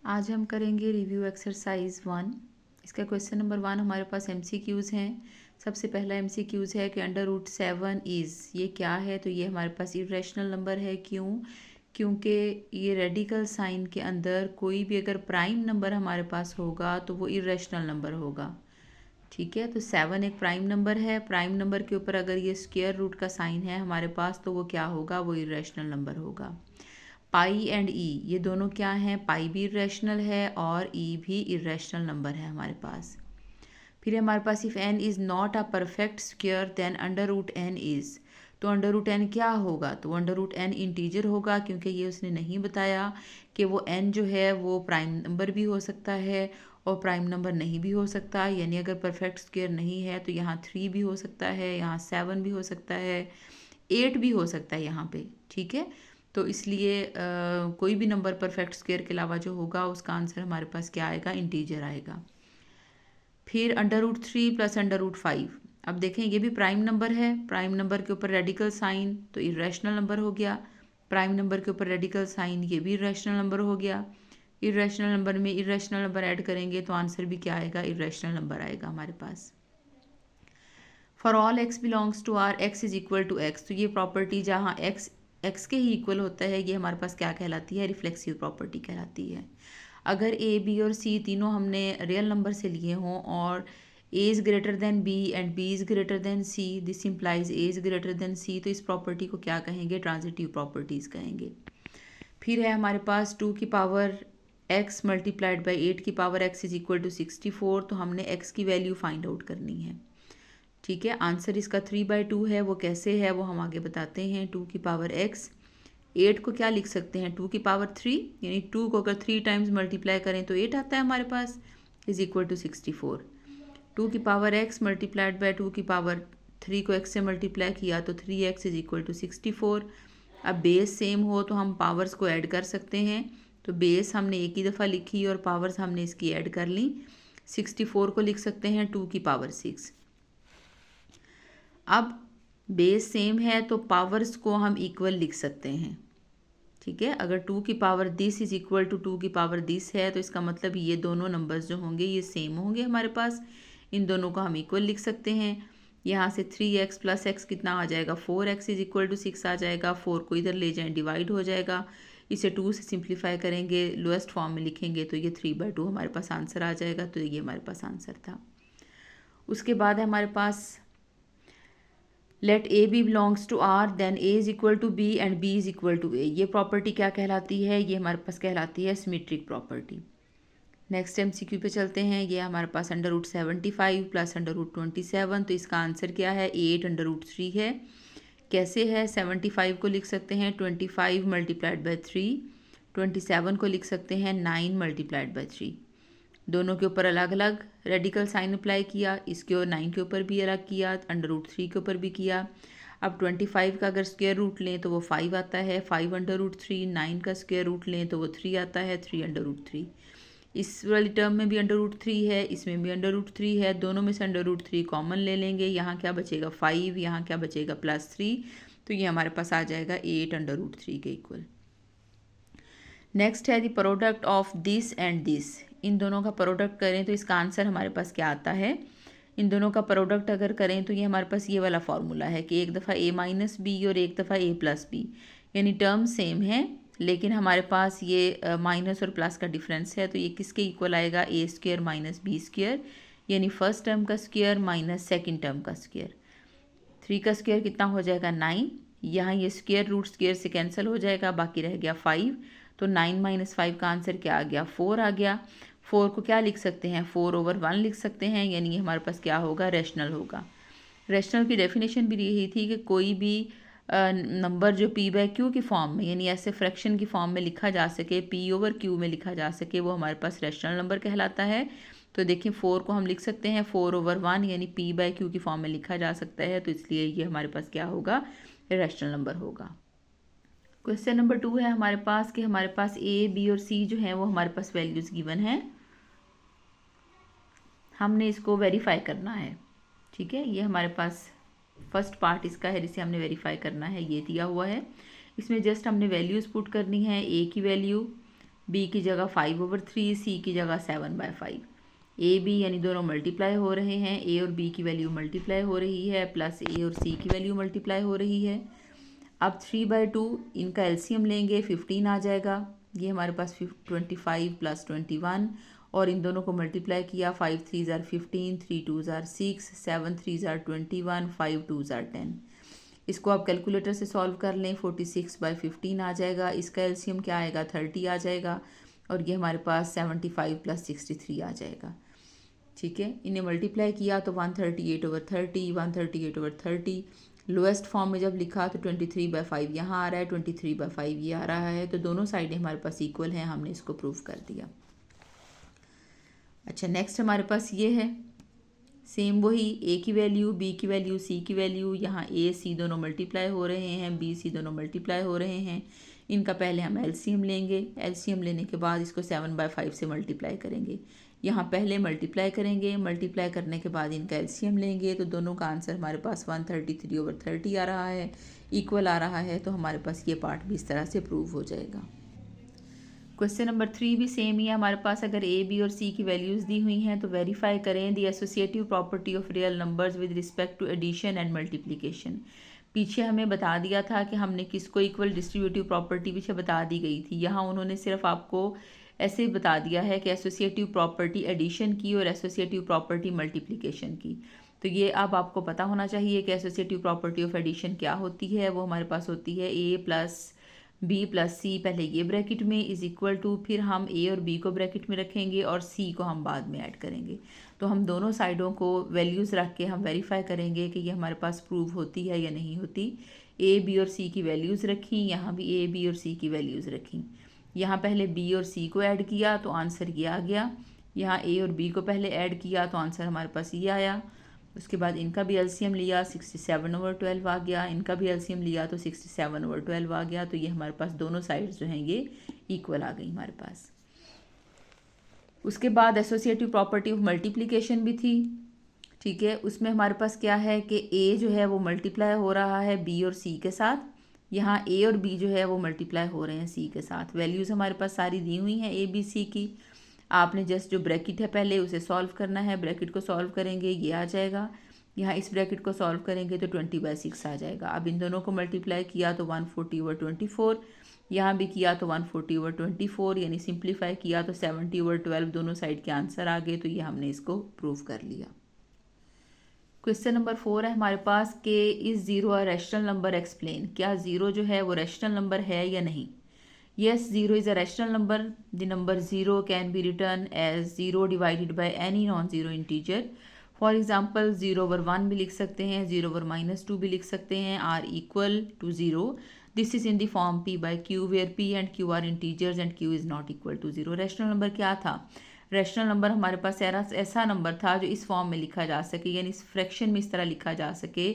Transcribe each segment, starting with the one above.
आज हम करेंगे रिव्यू एक्सरसाइज 1। इसका क्वेश्चन नंबर 1 हमारे पास MCQs हैं। सबसे पहला MCQs है कि √7 इज़, ये क्या है? तो ये हमारे पास इरेशनल नंबर है। क्यों? क्योंकि ये रेडिकल साइन के अंदर कोई भी अगर प्राइम नंबर हमारे पास होगा तो वो इरेशनल नंबर होगा। ठीक है, तो 7 एक प्राइम नंबर है। प्राइम नंबर के ऊपर अगर ये स्क्वायर रूट का साइन है हमारे पास तो वो क्या होगा? वो इरेशनल नंबर होगा। पाई एंड ई ये दोनों क्या हैं? पाई भी इरेशनल है और ई भी इरेशनल नंबर है हमारे पास। फिर हमारे पास if n is not a perfect square then √n is, तो √n क्या होगा? तो √n इंटीजर होगा, क्योंकि ये उसने नहीं बताया कि वो n जो है वो प्राइम नंबर भी हो सकता है और प्राइम नंबर नहीं भी हो सकता। यानी अगर परफेक्ट स्क्वायर नहीं है तो यहाँ 3 भी हो सकता है, यहाँ 7 भी हो सकता है, 8 भी हो सकता है यहाँ पे। ठीक है, तो इसलिए कोई भी नंबर परफेक्ट स्क्वायर के अलावा जो होगा उसका आंसर हमारे पास क्या आएगा? इंटीजर आएगा। फिर √3 प्लस √5, अब देखें ये भी प्राइम नंबर है। प्राइम नंबर के ऊपर रेडिकल साइन तो इरेशनल नंबर हो गया। प्राइम नंबर के ऊपर रेडिकल साइन ये भी इरेशनल नंबर हो गया। इरेशनल नंबर में इरेशनल नंबर ऐड करेंगे तो आंसर भी क्या आएगा? इरेशनल नंबर आएगा हमारे पास। For all x belongs to R x is equal to x, तो ये प्रॉपर्टी जहाँ x के ही इक्वल होता है ये हमारे पास क्या कहलाती है? रिफ्लेक्सिव प्रॉपर्टी कहलाती है। अगर a b और c तीनों हमने रियल नंबर से लिए हों और a is greater than b and b is greater than c, this implies a is greater than c, तो इस प्रॉपर्टी को क्या कहेंगे? ट्रांजिटिव प्रॉपर्टीज़ कहेंगे। फिर है हमारे पास 2 की पावर x मल्टीप्लाइड बाई 8 की power x is equal to 64, तो हमने x की वैल्यू फाइंड आउट करनी है। ठीक है, आंसर इसका 3/2 है। वो कैसे है वो हम आगे बताते हैं। 2 की पावर x, 8 को क्या लिख सकते हैं? 2 की पावर 3, यानी 2 को अगर 3 टाइम्स मल्टीप्लाई करें तो 8 आता है हमारे पास, इज इक्वल टू 64। 2 की पावर x मल्टीप्लाइड बाय 2 की पावर 3 को x से मल्टीप्लाई किया तो 3x इज इक्वल टू 64। अब बेस सेम हो तो हम पावर्स को ऐड कर सकते हैं, तो बेस हमने एक ही दफ़ा लिखी और पावर्स हमने इसकी ऐड कर ली। 64 को लिख सकते हैं 2 की पावर 6। अब बेस सेम है तो पावर्स को हम इक्वल लिख सकते हैं। ठीक है, अगर 2 की power this is equal to 2 की पावर दिस है तो इसका मतलब ये दोनों नंबर्स जो होंगे ये सेम होंगे हमारे पास। इन दोनों को हम इक्वल लिख सकते हैं। यहाँ से 3x प्लस x कितना आ जाएगा? 4x इज इक्वल टू 6 आ जाएगा। 4 को इधर ले जाएं, डिवाइड हो जाएगा। इसे 2 से सिंप्लीफाई करेंगे, लोएस्ट फॉर्म में लिखेंगे तो ये 3/2 हमारे पास आंसर आ जाएगा। तो ये हमारे पास आंसर था। उसके बाद है हमारे पास let a b belongs to R then a is equal to b and b is equal to a, ये प्रॉपर्टी क्या कहलाती है? ये हमारे पास कहलाती है सिमेट्रिक प्रॉपर्टी। नेक्स्ट MCQ पे चलते हैं। ये हमारे पास √75 प्लस √27, तो इसका आंसर क्या है? 8√3 है। कैसे है? 75 को लिख सकते हैं 25 मल्टीप्लाइड बाई 3, 27 को लिख सकते हैं 9 मल्टीप्लाइड बाई 3। दोनों के ऊपर अलग अलग रेडिकल साइन अप्लाई किया, इसके और 9 के ऊपर भी अलग किया, √3 के ऊपर भी किया। अब 25 का अगर स्क्वायर रूट लें तो वो 5 आता है, 5/√3। 9 का स्क्वायर रूट लें तो वो 3 आता है, 3/√3। इस वाली टर्म में भी √3 है, इसमें भी √3 है। दोनों में से √3 कॉमन ले लेंगे। यहाँ क्या बचेगा? 5, यहाँ क्या बचेगा? +3, तो ये हमारे पास आ जाएगा 8/√3 के इक्वल। नेक्स्ट है the product of this and this, इन दोनों का प्रोडक्ट करें तो इसका आंसर हमारे पास क्या आता है? इन दोनों का प्रोडक्ट अगर करें तो ये हमारे पास ये वाला फॉर्मूला है कि एक दफ़ा a-b और एक दफ़ा a+b, यानी टर्म सेम है लेकिन हमारे पास ये माइनस और प्लस का डिफरेंस है, तो ये किसके इक्वल आएगा? a² माइनस b², यानी फर्स्ट टर्म का स्क्वायर माइनस सेकेंड टर्म का स्क्वायर। 3 का स्क्वायर कितना हो जाएगा? 9। यहाँ ये स्क्वायर रूट स्क्वायर से कैंसिल हो जाएगा, बाकी रह गया 5, तो 9 - 5 का आंसर क्या आ गया? 4 आ गया। 4 को क्या लिख सकते हैं? 4/1 लिख सकते हैं, यानी ये हमारे पास क्या होगा? रैशनल होगा। रैशनल की डेफिनेशन भी यही थी कि कोई भी नंबर जो p/q की फॉर्म में, यानी ऐसे फ्रैक्शन की फॉर्म में लिखा जा सके, p/q में लिखा जा सके, वो हमारे पास रैशनल नंबर कहलाता है। तो देखिए 4 को हम लिख सकते हैं 4/1, यानी p/q की फॉर्म में लिखा जा सकता है, तो इसलिए ये हमारे पास क्या होगा? रैशनल नंबर होगा। क्वेश्चन नंबर 2 है हमारे पास कि हमारे पास a, b और c जो हैं वो हमारे पास वैल्यूज़ गिवन हैं, हमने इसको वेरीफाई करना है। ठीक है, ये हमारे पास फर्स्ट पार्ट इसका है जिसे हमने वेरीफाई करना है, ये दिया हुआ है। इसमें जस्ट हमने वैल्यूज़ पुट करनी है। a की वैल्यू बी की जगह 5/3, सी की जगह 7/5। ए बी यानी दोनों मल्टीप्लाई हो रहे हैं, ए और बी की वैल्यू मल्टीप्लाई हो रही है, प्लस ए और सी की वैल्यू मल्टीप्लाई हो रही है। अब 3/2 इनका एलसीएम लेंगे, 15 आ जाएगा। ये हमारे पास 25 + 21, और इन दोनों को मल्टीप्लाई किया, 5 3 = 15, 3 2 = 6, 7 3 = 21, 5 2 = 10। इसको आप कैलकुलेटर से सॉल्व कर लें, 46/15 आ जाएगा। इसका एलसीएम क्या आएगा, 30 आ जाएगा, और ये हमारे पास 75 + 63 आ जाएगा। ठीक है, इन्हें मल्टीप्लाई किया तो 138/30, 138/30। लोएस्ट फॉर्म में जब लिखा तो 23/5 यहाँ आ रहा है, 23/5 ये आ रहा है, तो दोनों साइडें हमारे पास इक्वल हैं, हमने इसको प्रूव कर दिया। अच्छा, नेक्स्ट हमारे पास ये है, सेम वही, ए की वैल्यू, बी की वैल्यू, सी की वैल्यू, यहाँ ए सी दोनों मल्टीप्लाई हो रहे हैं, बी सी दोनों मल्टीप्लाई हो रहे हैं। इनका पहले हम एलसीएम लेंगे, एलसीएम लेने के बाद इसको 7/5 से मल्टीप्लाई करेंगे। यहाँ पहले मल्टीप्लाई करेंगे, मल्टीप्लाई करने के बाद इनका एलसीएम लेंगे, तो दोनों का आंसर हमारे पास 133/30 आ रहा है, इक्वल आ रहा है। तो हमारे पास ये पार्ट भी इस तरह से प्रूव हो जाएगा। क्वेश्चन नंबर 3 भी सेम ही है हमारे पास। अगर ए बी और सी की वैल्यूज़ दी हुई हैं तो वेरीफाई करें the associative property of real numbers with respect to addition and multiplication. पीछे हमें बता दिया था कि हमने किसको इक्वल डिस्ट्रीब्यूटिव प्रॉपर्टी पीछे बता दी गई थी। यहाँ उन्होंने सिर्फ आपको ऐसे बता दिया है कि एसोसिएटिव प्रॉपर्टी एडिशन की और एसोसिएटिव प्रॉपर्टी मल्टीप्लिकेशन की। तो ये अब आपको पता होना चाहिए कि एसोसिएटिव प्रॉपर्टी ऑफ एडिशन क्या होती है। वो हमारे पास होती है a + b + c, पहले ये ब्रैकेट में इज इक्वल टू, फिर हम a और b को ब्रैकेट में रखेंगे और c को हम बाद में ऐड करेंगे। तो हम दोनों साइडों को वैल्यूज़ रख के हम वेरीफाई करेंगे कि ये हमारे पास प्रूव होती है या नहीं होती। a b और c की वैल्यूज़ रखी, यहाँ भी a b और c की वैल्यूज़ रखी। यहाँ पहले b और c को ऐड किया तो आंसर ये आ गया। यहाँ a और b को पहले ऐड किया तो आंसर हमारे पास ये आया। उसके बाद इनका भी एलसीएम लिया, 67/12 आ गया। इनका भी एलसीएम लिया तो 67/12 आ गया। तो ये हमारे पास दोनों साइड्स जो हैं ये इक्वल आ गई हमारे पास। उसके बाद एसोसिएटिव प्रॉपर्टी ऑफ मल्टीप्लिकेशन भी थी। ठीक है, उसमें हमारे पास क्या है कि ए जो है वो मल्टीप्लाई हो रहा है बी और सी के साथ। यहाँ ए और बी जो है वो मल्टीप्लाई हो रहे हैं सी के साथ। वैल्यूज़ हमारे पास सारी दी हुई हैं ए बी सी की। आपने जस्ट जो ब्रैकेट है पहले उसे सॉल्व करना है। ब्रैकेट को सॉल्व करेंगे ये आ जाएगा, यहाँ इस ब्रैकेट को सॉल्व करेंगे तो 20/6 आ जाएगा। अब इन दोनों को मल्टीप्लाई किया तो 140/24, यहाँ भी किया तो 140/24, यानी सिंप्लीफाई किया तो 70/12 दोनों साइड के आंसर आ गए। तो ये हमने इसको प्रूव कर लिया। क्वेश्चन नंबर 4 है हमारे पास कि is zero a rational number explain. क्या ज़ीरो जो है वो रैशनल नंबर है या नहीं। Yes, 0 is a rational number. The number 0 can be written as 0 divided by any non-zero integer. For example, 0/1 भी लिख सकते हैं, 0/-2 भी लिख सकते हैं, are equal to 0. This is in the form p by q where p and q are integers and q is not equal to 0. Rational number क्या था। रैशनल नंबर हमारे पास ऐसा नंबर था जो इस फॉर्म में लिखा जा सके, यानी इस फ्रैक्शन में इस तरह लिखा जा सके,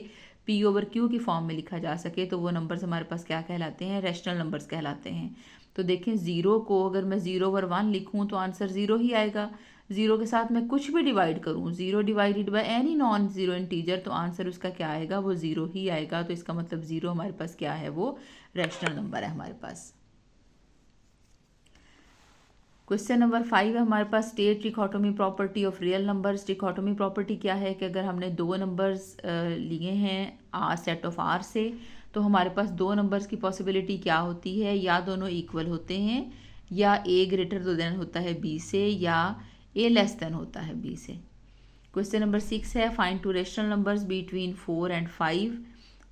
p/q की फॉर्म में लिखा जा सके। तो वो नंबर्स हमारे पास क्या कहलाते हैं, रैशनल नंबर्स कहलाते हैं। तो देखें, ज़ीरो को अगर मैं 0/1 लिखूं तो आंसर 0 ही आएगा। ज़ीरो के साथ मैं कुछ भी डिवाइड करूं, 0 divided by any non zero integer, तो आंसर उसका क्या आएगा, वो 0 ही आएगा। तो इसका मतलब 0 हमारे पास क्या है, वो रैशनल नंबर है हमारे पास। क्वेश्चन नंबर 5 है हमारे पास, state trichotomy property of real numbers. Trichotomy property क्या है कि अगर हमने दो नंबर्स लिए हैं सेट ऑफ आर से, तो हमारे पास दो नंबर्स की पॉसिबिलिटी क्या होती है, या दोनों इक्वल होते हैं, या ए ग्रेटर देन होता है बी से, या ए लेस देन होता है बी से। क्वेश्चन नंबर 6 है, find to rational numbers between 4 and 5।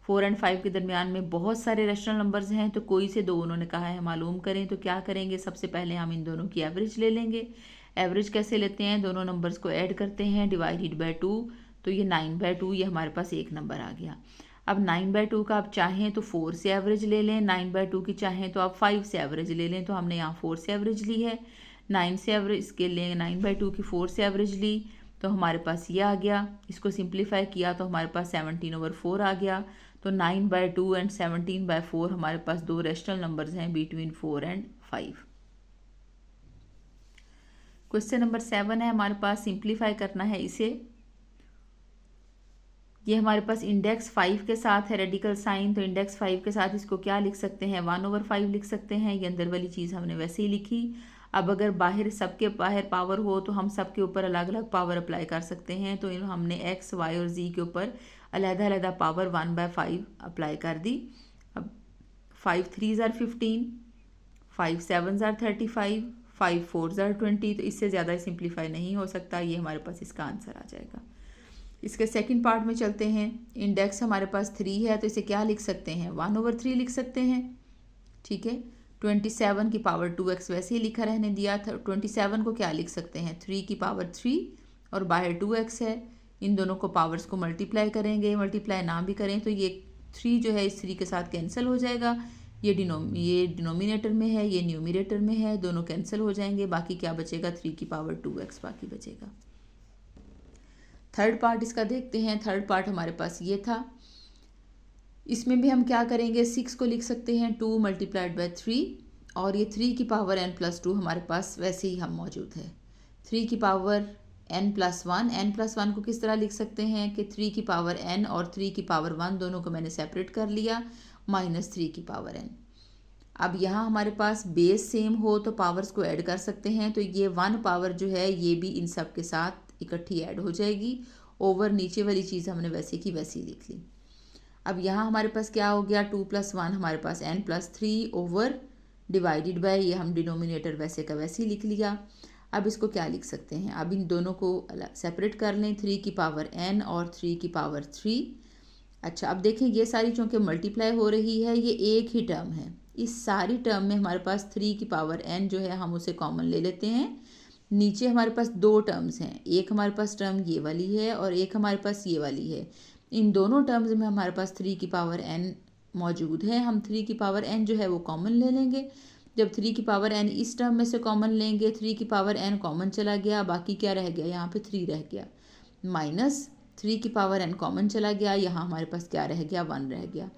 4 and 5 के दरमियान में बहुत सारे रैशनल नंबर्स हैं, तो कोई से दो उन्होंने कहा है मालूम करें। तो क्या करेंगे, सबसे पहले हम इन दोनों की एवरेज ले लेंगे। एवरेज कैसे लेते हैं, दोनों नंबर्स को ऐड करते हैं, डिवाइडेड बाय 2, तो ये 9/2, ये हमारे पास एक नंबर आ गया। अब 9/2 का आप चाहें तो 4 से एवरेज ले लें, 9/2 की चाहें तो आप 5 से एवरेज ले लें। तो हमने यहाँ 4 से एवरेज ली है, 9 से एवरेज के लिए 9/2 की 4 से एवरेज ली, तो हमारे पास ये आ गया। इसको सिंप्लीफाई किया तो हमारे पास 17/4 आ गया। तो 9/2 एंड 17/4 हमारे पास दो रैशनल नंबर्स हैं बिटवीन 4 and 5। क्वेश्चन नंबर 7 है हमारे पास, सिंप्लीफाई करना है इसे। ये हमारे पास इंडेक्स 5 के साथ है रेडिकल साइन, तो इंडेक्स 5 के साथ इसको क्या लिख सकते हैं, 1/5 लिख सकते हैं। ये अंदर वाली चीज़ हमने वैसे ही लिखी। अब अगर बाहर सबके बाहर पावर हो तो हम सबके ऊपर अलग अलग पावर अप्लाई कर सकते हैं। तो हमने एक्स वाई और जी के ऊपर अलग-अलग पावर 1/5 अप्लाई कर दी। अब 5 3 ज़ार 15, 5 7 ज़ार 35, 5 4 ज़ार 20। तो इससे ज़्यादा सिंप्लीफाई नहीं हो सकता। ये हमारे पास इसका आंसर आ जाएगा। इसके सेकंड पार्ट में चलते हैं। इंडेक्स हमारे पास 3 है तो इसे क्या लिख सकते हैं, 1/3 लिख सकते हैं। ठीक है, 27 की पावर 2x वैसे ही लिखा रहने दिया था। 27 को क्या लिख सकते हैं, 3 की पावर 3 और बाहर 2x है। इन दोनों को पावर्स को मल्टीप्लाई करेंगे, मल्टीप्लाई ना भी करें तो ये 3 जो है इस 3 के साथ कैंसिल हो जाएगा। ये डिनोमिनेटर में है, ये न्यूमिनेटर में है, दोनों कैंसिल हो जाएंगे। बाकी क्या बचेगा, 3 की पावर 2x बाकी बचेगा। थर्ड पार्ट इसका देखते हैं। थर्ड पार्ट हमारे पास ये था। इसमें भी हम क्या करेंगे, 6 को लिख सकते हैं 2 मल्टीप्लाइड बाय 3 और ये 3 की पावर n+2 हमारे पास वैसे ही हम मौजूद है। 3 की पावर n+1, n+1 को किस तरह लिख सकते हैं कि 3 की पावर n और 3 की पावर 1 दोनों को मैंने सेपरेट कर लिया, -3 की पावर n। अब यहाँ हमारे पास बेस सेम हो तो पावर्स को ऐड कर सकते हैं। तो ये 1 पावर जो है ये भी इन सब के साथ इकट्ठी ऐड हो जाएगी। ओवर नीचे वाली चीज़ हमने वैसे की वैसी लिख ली। अब यहाँ हमारे पास क्या हो गया, 2 + 1 हमारे पास n+3 ओवर डिवाइडेड बाय, ये हम डिनोमिनेटर वैसे का वैसे ही लिख लिया। अब इसको क्या लिख सकते हैं, अब इन दोनों को सेपरेट कर लें, 3 की पावर n और 3 की पावर 3। अच्छा, अब देखें ये सारी चूँकि मल्टीप्लाई हो रही है, ये एक ही टर्म है। इस सारी टर्म में हमारे पास 3 की पावर n जो है हम उसे कॉमन ले लेते हैं। नीचे हमारे पास 2 टर्म्स हैं, एक हमारे पास टर्म ये वाली है और एक हमारे पास ये वाली है। इन दोनों टर्म्स में हमारे पास 3 की पावर n मौजूद है। हम 3 की पावर n जो है वो कॉमन ले लेंगे। जब 3 की पावर n इस टर्म में से कॉमन लेंगे, 3 की पावर n कॉमन चला गया, बाकी क्या रह गया, यहाँ पे 3 रह गया। माइनस 3 की पावर n कॉमन चला गया, यहाँ हमारे पास क्या रह गया, 1 रह गया।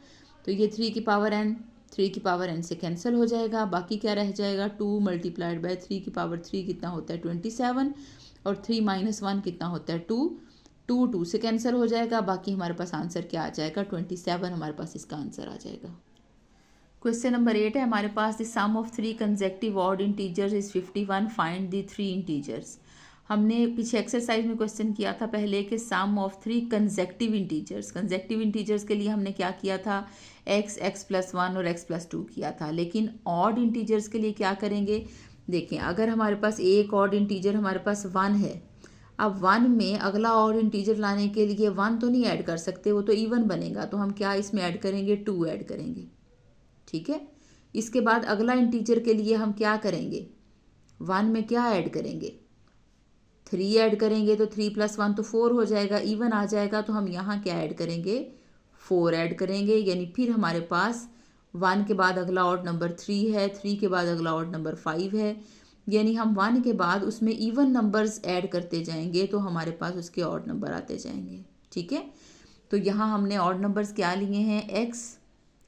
तो ये 3 की पावर n 3 की पावर n से कैंसिल हो जाएगा। बाकी क्या रह जाएगा, 2 मल्टीप्लाइड बाय 3 की पावर 3 कितना होता है, 27 और 3 - 1 कितना होता है, 2। 2 से कैंसिल हो जाएगा। बाकी हमारे पास आंसर क्या आ जाएगा, 27 हमारे पास इसका आंसर आ जाएगा। क्वेश्चन नंबर 8 है हमारे पास, the sum of 3 consecutive odd integers is 51, find the 3 integers. हमने पीछे एक्सरसाइज में क्वेश्चन किया था पहले कि sum of 3 consecutive integers. Consecutive integers के लिए हमने क्या किया था, x+1 और x+2 किया था। लेकिन ऑड इंटीजर्स के लिए क्या करेंगे, देखें अगर हमारे पास एक ऑड इंटीजर हमारे पास 1 है, अब 1 में अगला ऑड इंटीजर लाने के लिए 1 तो नहीं ऐड कर सकते, वो तो इवन बनेगा। तो हम क्या इसमें ऐड करेंगे, 2 ऐड करेंगे। ठीक है, इसके बाद अगला इंटीजर के लिए हम क्या करेंगे, 1 में क्या ऐड करेंगे, 3 ऐड करेंगे। तो 3 + 1 तो 4 हो जाएगा, इवन आ जाएगा। तो हम यहाँ क्या ऐड करेंगे, 4 ऐड करेंगे। यानी फिर हमारे पास 1 के बाद अगला ऑड नंबर 3 है, 3 के बाद अगला ऑड नंबर 5 है। यानी हम 1 के बाद उसमें इवन नंबर्स ऐड करते जाएंगे तो हमारे पास उसके ऑड नंबर आते जाएंगे। ठीक है, तो यहाँ हमने ऑड नंबर्स क्या लिए हैं,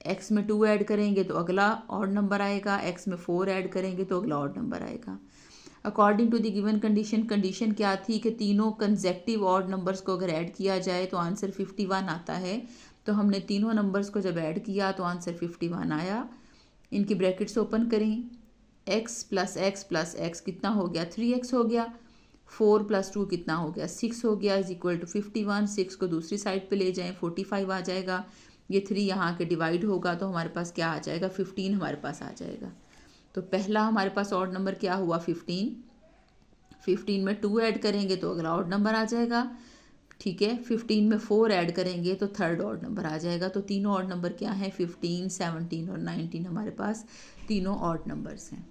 x में 2 ऐड करेंगे तो अगला ऑड नंबर आएगा, x में 4 ऐड करेंगे तो अगला ऑड नंबर आएगा। According to the given condition क्या थी कि तीनों कंसेक्टिव ऑड नंबर्स को अगर ऐड किया जाए तो आंसर 51 आता है। तो हमने तीनों नंबर्स को जब ऐड किया तो आंसर 51 आया। इनकी ब्रैकेट्स ओपन करें, x + x कितना हो गया, 3x हो गया। 4 + 2 कितना हो गया, 6 हो गया, इज इक्वल टू 51। 6 को दूसरी साइड पे ले जाएं, 45 आ जाएगा। ये 3 यहाँ के डिवाइड होगा तो हमारे पास क्या आ जाएगा, 15 हमारे पास आ जाएगा। तो पहला हमारे पास ऑड नंबर क्या हुआ, 15। 15 में 2 ऐड करेंगे तो अगला ऑड नंबर आ जाएगा। ठीक है, 15 में 4 ऐड करेंगे तो थर्ड ऑड नंबर आ जाएगा। तो तीनों ऑड नंबर क्या हैं, 15, 17 और 19 हमारे पास तीनों ऑड नंबर्स हैं।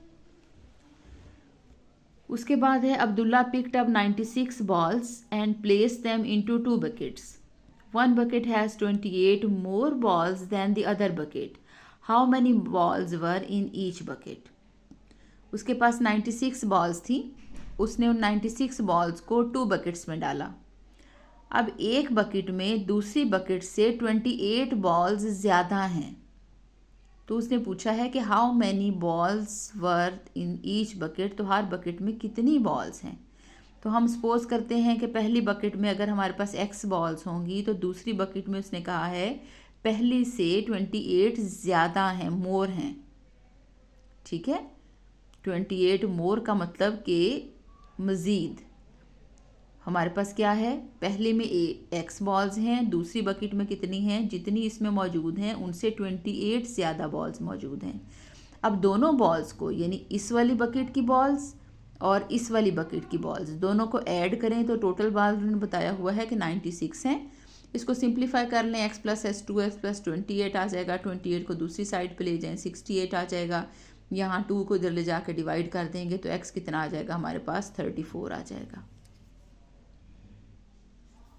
उसके बाद है, Abdullah picked up 96 balls and placed them into 2 buckets. One bucket has 28 more balls than the other bucket. How many balls were in each bucket? उसके पास 96 बॉल्स थी, उसने उन 96 बॉल्स को 2 बकेट्स में डाला। अब एक बकेट में दूसरी बकेट से 28 बॉल्स ज़्यादा हैं। तो उसने पूछा है कि how many balls were in each bucket, तो हर बकेट में कितनी बॉल्स हैं। तो हम सपोज करते हैं कि पहली बकेट में अगर हमारे पास x बॉल्स होंगी तो दूसरी बकेट में उसने कहा है पहली से 28 ज़्यादा हैं, मोर हैं। ठीक है, 28 मोर का मतलब कि मज़ीद हमारे पास क्या है, पहले में x बॉल्स हैं, दूसरी बकेट में कितनी हैं, जितनी इसमें मौजूद हैं उनसे 28 ज़्यादा बॉल्स मौजूद हैं। अब दोनों बॉल्स को, यानी इस वाली बकेट की बॉल्स और इस वाली बकेट की बॉल्स, दोनों को ऐड करें तो टोटल बॉल्स उन्होंने बताया हुआ है कि 96 हैं। इसको सिंप्लीफाई कर लें, x + s 2x + 28 आ जाएगा। 28 को दूसरी साइड पे ले जाएं, 68 आ जाएगा। यहाँ 2 को इधर ले जाके डिवाइड कर देंगे तो x कितना आ जाएगा हमारे पास, 34 आ जाएगा।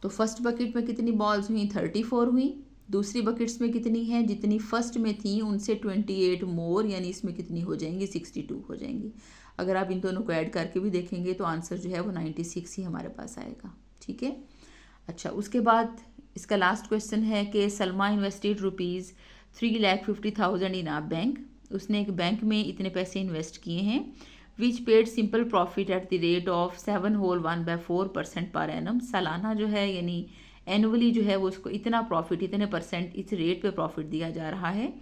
तो फर्स्ट बकेट में कितनी बॉल्स हुई, 34 हुई। दूसरी बकेट्स में कितनी हैं, जितनी फर्स्ट में थी उनसे 28 मोर, यानी इसमें कितनी हो जाएंगी, 62 हो जाएंगी। अगर आप इन दोनों को ऐड करके भी देखेंगे तो आंसर जो है वो 96 ही हमारे पास आएगा। ठीक है, अच्छा उसके बाद इसका लास्ट क्वेश्चन है कि Salma invested ₹3,50,000 in a bank. उसने एक बैंक में इतने पैसे इन्वेस्ट किए हैं, which paid simple profit at the rate of 7/1/4% per annum. सालाना जो है यानी एनुअली जो है वो उसको इतना प्रॉफिट, इतने परसेंट इस रेट पे प्रॉफिट दिया जा रहा है।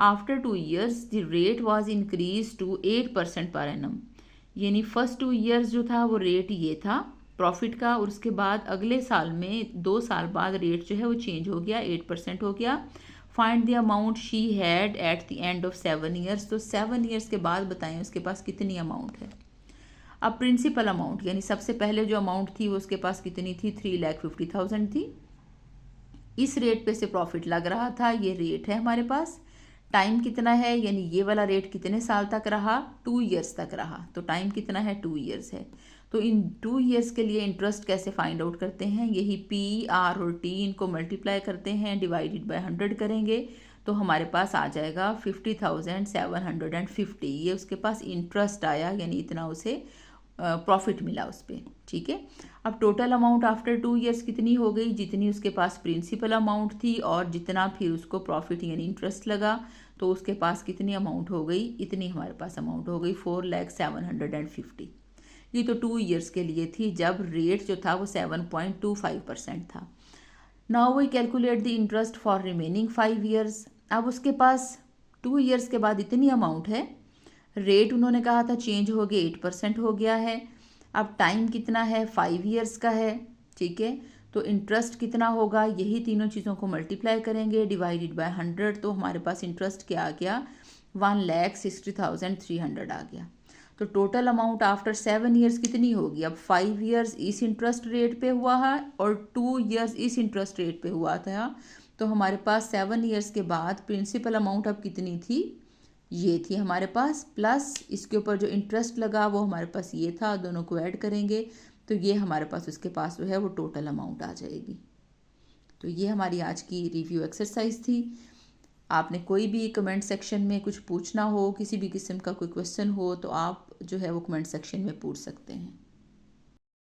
After 2 years the rate was increase to 8% per annum, यानी फर्स्ट 2 years जो था वो रेट ये था प्रॉफिट का, और उसके बाद अगले साल में 2 साल बाद रेट जो है वो चेंज हो गया, 8% हो गया। Find the amount she had at the end of 7 years। तो 7 years के बाद बताएं उसके पास कितनी अमाउंट है। अब प्रिंसिपल अमाउंट, यानी सबसे पहले जो अमाउंट थी वो उसके पास कितनी थी, 3,50,000 थी। इस रेट पे से प्रॉफिट लग रहा था, ये रेट है हमारे पास। टाइम कितना है, यानी ये वाला रेट कितने साल तक रहा, 2 years तक रहा। तो टाइम कितना है, 2 years है। तो इन 2 years के लिए इंटरेस्ट कैसे फाइंड आउट करते हैं, यही P, R और T इनको मल्टीप्लाई करते हैं, डिवाइडेड बाय 100 करेंगे तो हमारे पास आ जाएगा 50,750। ये उसके पास इंटरेस्ट आया, यानी इतना उसे प्रॉफिट मिला उस पर। ठीक है, अब टोटल अमाउंट आफ्टर 2 years कितनी हो गई, जितनी उसके पास प्रिंसिपल अमाउंट थी और जितना फिर उसको प्रॉफिट यानी इंटरेस्ट लगा, तो उसके पास कितनी अमाउंट हो गई, इतनी हमारे पास अमाउंट हो गई 4,750। ये तो 2 years के लिए थी जब रेट जो था वो 7.25% था। Now we calculate the interest for remaining 5 years। अब उसके पास 2 years के बाद इतनी अमाउंट है, रेट उन्होंने कहा था चेंज हो गया, 8% हो गया है। अब टाइम कितना है, 5 years का है। ठीक है, तो इंटरेस्ट कितना होगा, यही तीनों चीज़ों को मल्टीप्लाई करेंगे, डिवाइडेड बाय 100। तो हमारे पास इंटरेस्ट क्या आ गया, 1,60,300 आ गया। तो टोटल अमाउंट आफ्टर 7 years कितनी होगी, अब 5 years इस इंटरेस्ट रेट पे हुआ है और 2 years इस इंटरेस्ट रेट पे हुआ था। तो हमारे पास 7 years के बाद प्रिंसिपल अमाउंट अब कितनी थी, ये थी हमारे पास, प्लस इसके ऊपर जो इंटरेस्ट लगा वो हमारे पास ये था, दोनों को ऐड करेंगे तो ये हमारे पास उसके पास जो है वो टोटल अमाउंट आ जाएगी। तो ये हमारी आज की रिव्यू एक्सरसाइज थी। आपने कोई भी कमेंट सेक्शन में कुछ पूछना हो, किसी भी किस्म का कोई क्वेश्चन हो तो आप जो है वो कमेंट सेक्शन में पूछ सकते हैं।